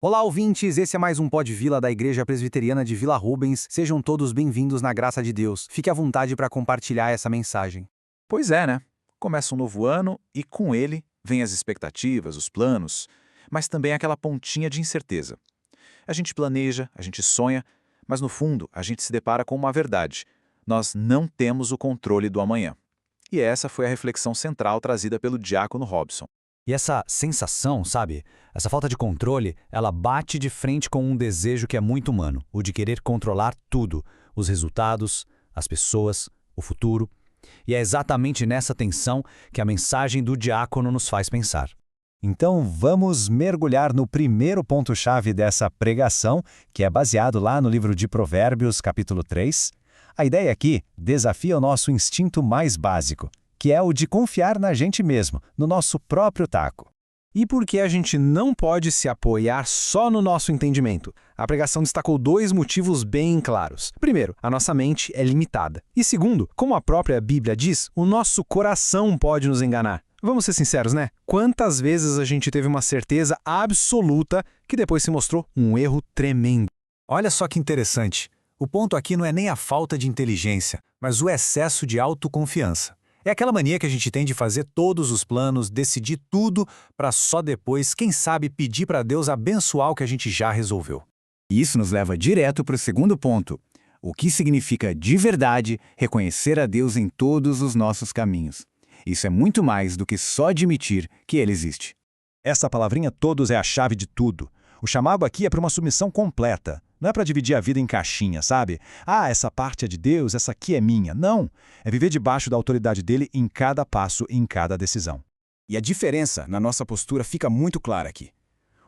Olá, ouvintes! Esse é mais um Pod Vila da Igreja Presbiteriana de Vila Rubens. Sejam todos bem-vindos na graça de Deus. Fique à vontade para compartilhar essa mensagem. Pois é, né? Começa um novo ano e com ele vem as expectativas, os planos, mas também aquela pontinha de incerteza. A gente planeja, a gente sonha, mas no fundo a gente se depara com uma verdade. Nós não temos o controle do amanhã. E essa foi a reflexão central trazida pelo diácono Robson. E essa sensação, sabe? Essa falta de controle, ela bate de frente com um desejo que é muito humano, o de querer controlar tudo, os resultados, as pessoas, o futuro. E é exatamente nessa tensão que a mensagem do diácono nos faz pensar. Então vamos mergulhar no primeiro ponto-chave dessa pregação, que é baseado lá no livro de Provérbios, capítulo 3. A ideia aqui desafia o nosso instinto mais básico, que é o de confiar na gente mesmo, no nosso próprio taco. E por que a gente não pode se apoiar só no nosso entendimento? A pregação destacou dois motivos bem claros. Primeiro, a nossa mente é limitada. E segundo, como a própria Bíblia diz, o nosso coração pode nos enganar. Vamos ser sinceros, né? Quantas vezes a gente teve uma certeza absoluta que depois se mostrou um erro tremendo? Olha só que interessante. O ponto aqui não é nem a falta de inteligência, mas o excesso de autoconfiança. É aquela mania que a gente tem de fazer todos os planos, decidir tudo, para só depois, quem sabe, pedir para Deus abençoar o que a gente já resolveu. E isso nos leva direto para o segundo ponto. O que significa de verdade reconhecer a Deus em todos os nossos caminhos. Isso é muito mais do que só admitir que Ele existe. Essa palavrinha todos é a chave de tudo. O chamado aqui é para uma submissão completa. Não é para dividir a vida em caixinhas, sabe? Ah, essa parte é de Deus, essa aqui é minha. Não. É viver debaixo da autoridade dele em cada passo, em cada decisão. E a diferença na nossa postura fica muito clara aqui.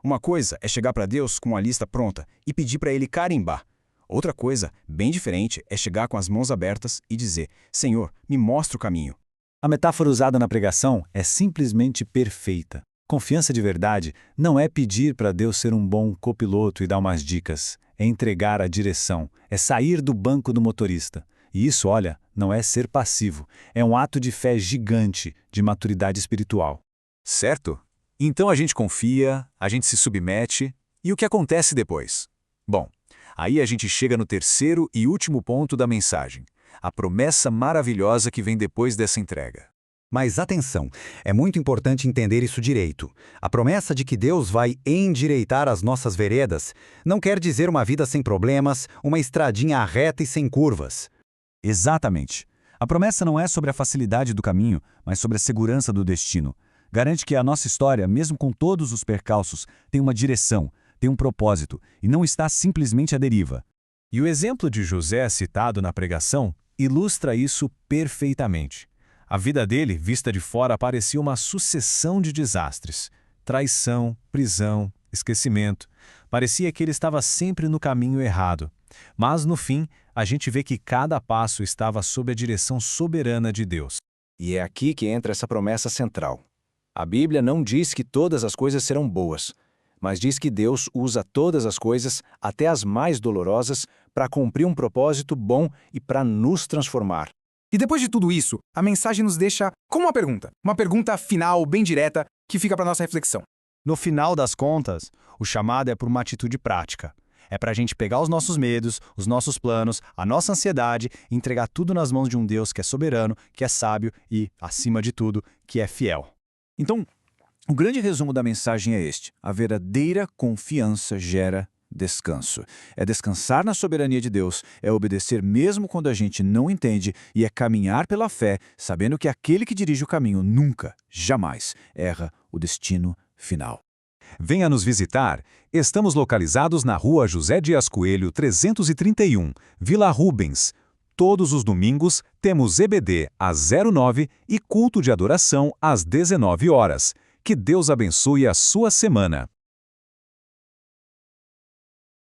Uma coisa é chegar para Deus com a lista pronta e pedir para Ele carimbar. Outra coisa, bem diferente, é chegar com as mãos abertas e dizer: Senhor, me mostra o caminho. A metáfora usada na pregação é simplesmente perfeita. Confiança de verdade não é pedir para Deus ser um bom copiloto e dar umas dicas. É entregar a direção, é sair do banco do motorista. E isso, olha, não é ser passivo. É um ato de fé gigante, de maturidade espiritual. Certo? Então a gente confia, a gente se submete, e o que acontece depois? Bom, aí a gente chega no terceiro e último ponto da mensagem, a promessa maravilhosa que vem depois dessa entrega. Mas atenção, é muito importante entender isso direito. A promessa de que Deus vai endireitar as nossas veredas não quer dizer uma vida sem problemas, uma estradinha reta e sem curvas. Exatamente. A promessa não é sobre a facilidade do caminho, mas sobre a segurança do destino. Garante que a nossa história, mesmo com todos os percalços, tem uma direção, tem um propósito, e não está simplesmente à deriva. E o exemplo de José citado na pregação ilustra isso perfeitamente. A vida dele, vista de fora, parecia uma sucessão de desastres. Traição, prisão, esquecimento. Parecia que ele estava sempre no caminho errado. Mas, no fim, a gente vê que cada passo estava sob a direção soberana de Deus. E é aqui que entra essa promessa central. A Bíblia não diz que todas as coisas serão boas, mas diz que Deus usa todas as coisas, até as mais dolorosas, para cumprir um propósito bom e para nos transformar. E depois de tudo isso, a mensagem nos deixa como uma pergunta final, bem direta, que fica para nossa reflexão. No final das contas, o chamado é por uma atitude prática. É para a gente pegar os nossos medos, os nossos planos, a nossa ansiedade e entregar tudo nas mãos de um Deus que é soberano, que é sábio e, acima de tudo, que é fiel. Então, o grande resumo da mensagem é este: a verdadeira confiança gera descanso. É descansar na soberania de Deus, é obedecer mesmo quando a gente não entende e é caminhar pela fé, sabendo que aquele que dirige o caminho nunca, jamais, erra o destino final. Venha nos visitar. Estamos localizados na Rua José Dias Coelho, 331, Vila Rubens. Todos os domingos temos EBD às 09 e culto de adoração às 19 horas. Que Deus abençoe a sua semana.